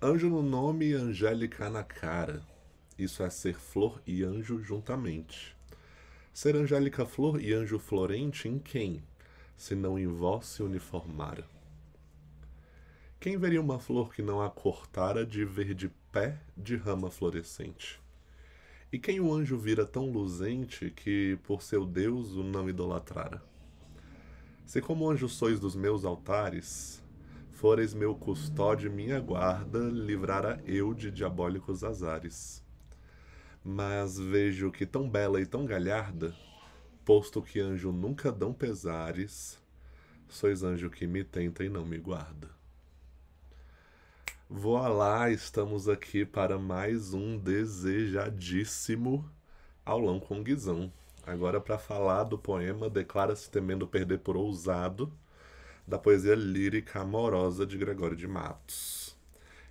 Anjo no nome e angélica na cara. Isso é ser flor e anjo juntamente. Ser angélica flor e anjo florente em quem, se não em vós se uniformara? Quem veria uma flor que não a cortara de verde pé de rama florescente? E quem o anjo vira tão luzente que por seu Deus o não idolatrara? Se como anjo sois dos meus altares, fores meu custódio e minha guarda, livrara eu de diabólicos azares. Mas vejo que tão bela e tão galharda, posto que anjo nunca dão pesares, sois anjo que me tenta e não me guarda. Voa lá, estamos aqui para mais um desejadíssimo aulão com Guizão. Agora para falar do poema Declara-se temendo perder por ousado, da poesia lírica amorosa de Gregório de Matos.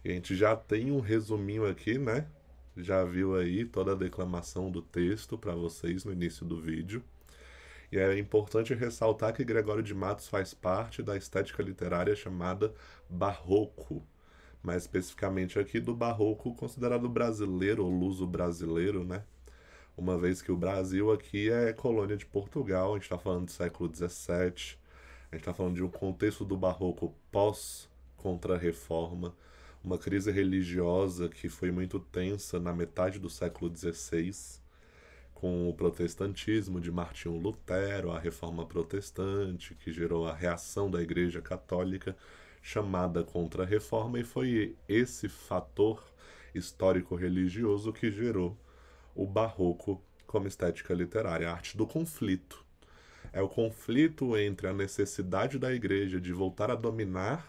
E a gente já tem um resuminho aqui, né? Já viu aí toda a declamação do texto para vocês no início do vídeo. E é importante ressaltar que Gregório de Matos faz parte da estética literária chamada barroco, mais especificamente aqui do barroco considerado brasileiro ou luso-brasileiro, né? Uma vez que o Brasil aqui é colônia de Portugal, a gente está falando do século XVII, a gente está falando de um contexto do barroco pós-contra-reforma, uma crise religiosa que foi muito tensa na metade do século XVI, com o protestantismo de Martinho Lutero, a reforma protestante, que gerou a reação da Igreja Católica chamada Contra-Reforma, e foi esse fator histórico-religioso que gerou o barroco como estética literária, a arte do conflito. É o conflito entre a necessidade da Igreja de voltar a dominar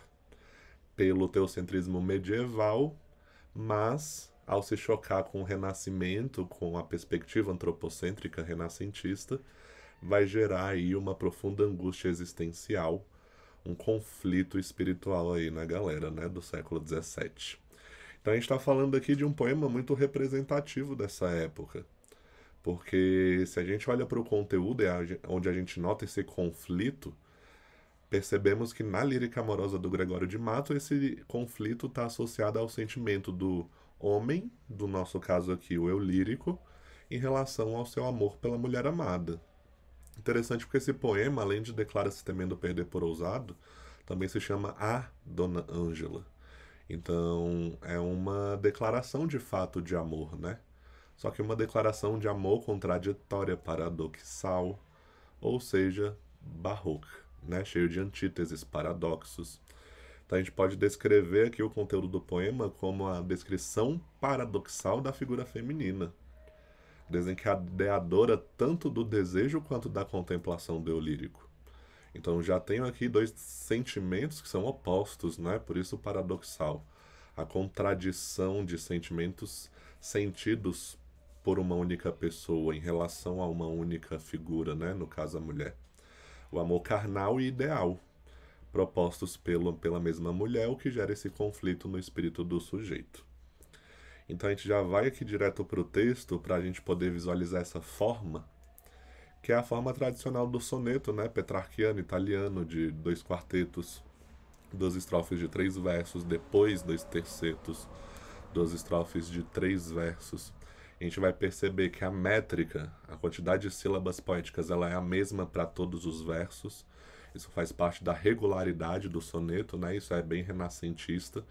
pelo teocentrismo medieval, mas ao se chocar com o Renascimento, com a perspectiva antropocêntrica renascentista, vai gerar aí uma profunda angústia existencial, um conflito espiritual aí na galera, né, do século XVII. Então a gente está falando aqui de um poema muito representativo dessa época, porque se a gente olha para o conteúdo, onde a gente nota esse conflito, percebemos que na lírica amorosa do Gregório de Matos, esse conflito está associado ao sentimento do homem, do nosso caso aqui, o eu lírico, em relação ao seu amor pela mulher amada. Interessante porque esse poema, além de Declara-se temendo perder por ousado, também se chama A Dona Ângela. Então, é uma declaração de fato de amor, né? Só que uma declaração de amor contraditória, paradoxal, ou seja, barroca, né? Cheio de antíteses, paradoxos. Então a gente pode descrever aqui o conteúdo do poema como a descrição paradoxal da figura feminina, desencadeadora tanto do desejo quanto da contemplação do eu lírico. Então já tenho aqui dois sentimentos que são opostos, né? Por isso paradoxal. A contradição de sentimentos sentidos por uma única pessoa em relação a uma única figura, né? No caso a mulher. O amor carnal e ideal, propostos pela mesma mulher, o que gera esse conflito no espírito do sujeito. Então a gente já vai aqui direto para o texto para a gente poder visualizar essa forma, que é a forma tradicional do soneto, né, petrarquiano, italiano, de dois quartetos, duas estrofes de 3 versos, depois 2 tercetos, 2 estrofes de 3 versos. A gente vai perceber que a métrica, a quantidade de sílabas poéticas, ela é a mesma para todos os versos. Isso faz parte da regularidade do soneto, né? Isso é bem renascentista.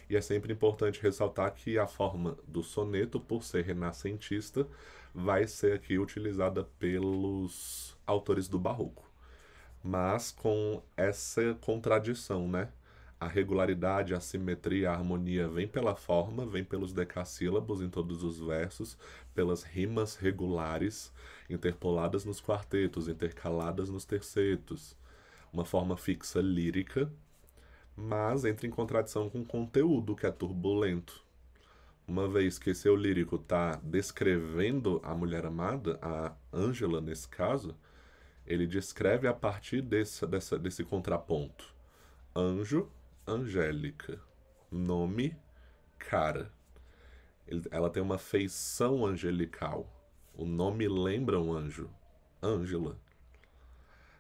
E é sempre importante ressaltar que a forma do soneto, por ser renascentista, vai ser aqui utilizada pelos autores do barroco. Mas com essa contradição, né? A regularidade, a simetria, a harmonia vem pela forma, vem pelos decassílabos em todos os versos, pelas rimas regulares, interpoladas nos quartetos, intercaladas nos tercetos. Uma forma fixa lírica, mas entra em contradição com o conteúdo, que é turbulento. Uma vez que seu lírico está descrevendo a mulher amada, a Ângela nesse caso, ele descreve a partir desse contraponto. Anjo, angélica. Nome, cara. Ela tem uma feição angelical. O nome lembra um anjo. Ângela.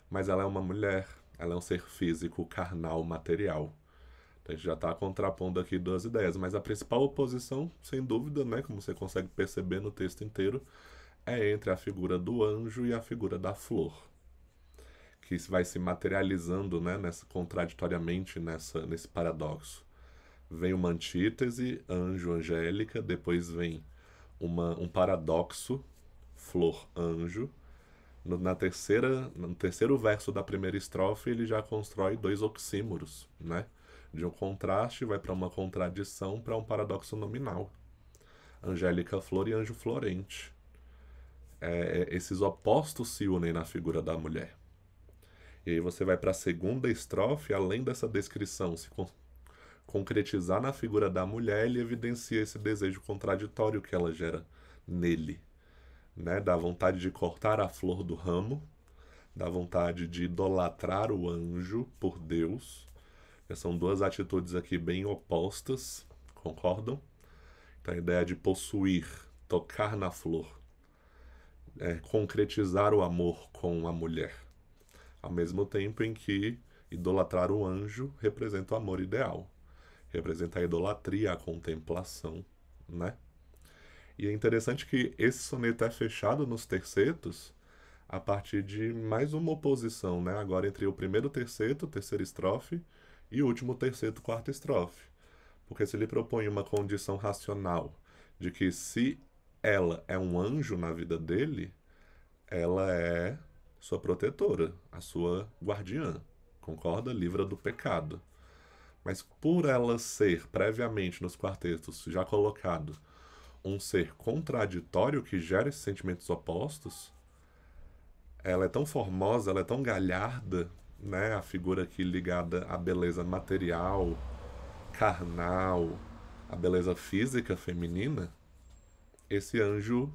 Mas ela é uma mulher. Ela é um ser físico, carnal, material. Então a gente já está contrapondo aqui duas ideias, mas a principal oposição, sem dúvida, né, como você consegue perceber no texto inteiro, é entre a figura do anjo e a figura da flor, que vai se materializando, né, contraditoriamente nesse paradoxo. Vem uma antítese, anjo, angélica, depois vem um paradoxo, flor, anjo. No terceiro verso da primeira estrofe, ele já constrói dois oxímoros, né? De um contraste vai para uma contradição, para um paradoxo nominal. Angélica flor e anjo florente. Esses opostos se unem na figura da mulher. E aí você vai para a segunda estrofe, além dessa descrição se concretizar na figura da mulher, ele evidencia esse desejo contraditório que ela gera nele, né? Da vontade de cortar a flor do ramo, da vontade de idolatrar o anjo por Deus. São duas atitudes aqui bem opostas, concordam? Então a ideia de possuir, tocar na flor, concretizar o amor com a mulher, ao mesmo tempo em que idolatrar o anjo representa o amor ideal, representa a idolatria, a contemplação, né? E é interessante que esse soneto é fechado nos tercetos a partir de mais uma oposição, né? Agora entre o primeiro terceto, terceira estrofe, e o último terceto, quarta estrofe. Porque se ele propõe uma condição racional de que se ela é um anjo na vida dele, ela é sua protetora, a sua guardiã, concorda? Livra do pecado. Mas por ela ser, previamente nos quartetos, já colocado um ser contraditório que gera esses sentimentos opostos, ela é tão formosa, ela é tão galharda, né? A figura aqui ligada à beleza material, carnal, à beleza física feminina. Esse anjo,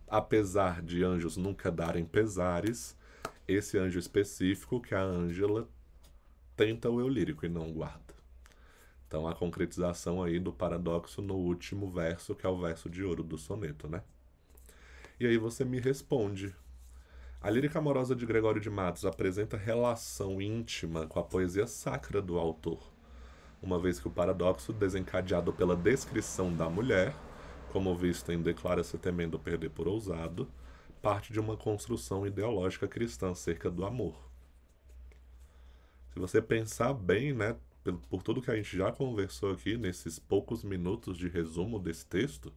apesar de anjos nunca darem pesares, esse anjo específico que a Ângela tenta o eu lírico e não guarda. Então a concretização aí do paradoxo no último verso, que é o verso de ouro do soneto, né? E aí você me responde. A lírica amorosa de Gregório de Matos apresenta relação íntima com a poesia sacra do autor, uma vez que o paradoxo, desencadeado pela descrição da mulher, como visto em Declara-se temendo perder por ousado, parte de uma construção ideológica cristã acerca do amor. Se você pensar bem, né, por tudo que a gente já conversou aqui nesses poucos minutos de resumo desse texto,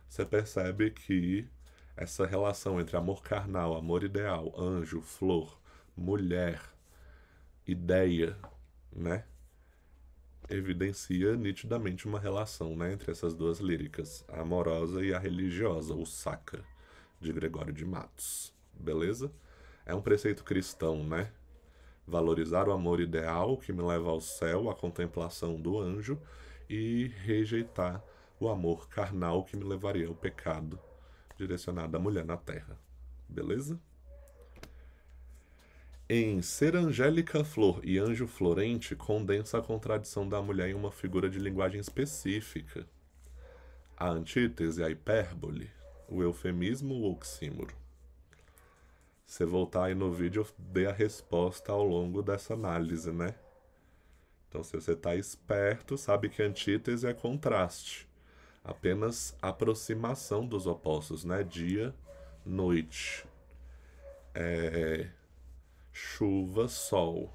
você percebe que essa relação entre amor carnal, amor ideal, anjo, flor, mulher, ideia, né, evidencia nitidamente uma relação, né, entre essas duas líricas, a amorosa e a religiosa, o sacra, de Gregório de Matos. Beleza? É um preceito cristão, né? Valorizar o amor ideal que me leva ao céu, a contemplação do anjo, e rejeitar o amor carnal que me levaria ao pecado, direcionado à mulher na terra. Beleza? Em Ser Angélica Flor e Anjo Florente, condensa a contradição da mulher em uma figura de linguagem específica. A antítese, a hipérbole, o eufemismo, o oxímoro. Se voltar aí no vídeo, eu dei a resposta ao longo dessa análise, né? Então, se você está esperto, sabe que antítese é contraste. Apenas aproximação dos opostos, né? Dia, noite. Chuva, sol.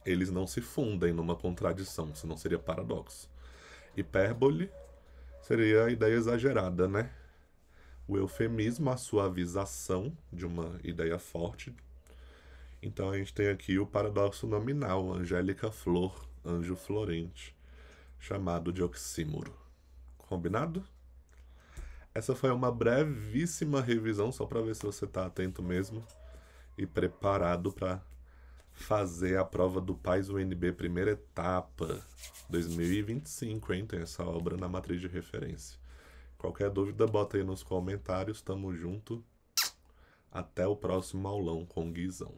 Eles não se fundem numa contradição, senão seria paradoxo. Hipérbole seria a ideia exagerada, né? O eufemismo, a suavização de uma ideia forte. Então a gente tem aqui o paradoxo nominal, Angélica Flor, Anjo Florente, chamado de oxímoro. Combinado? Essa foi uma brevíssima revisão, só para ver se você está atento mesmo e preparado para fazer a prova do PAS UNB primeira etapa 2025, hein? Tem essa obra na matriz de referência. Qualquer dúvida, bota aí nos comentários. Tamo junto. Até o próximo aulão com Guizão.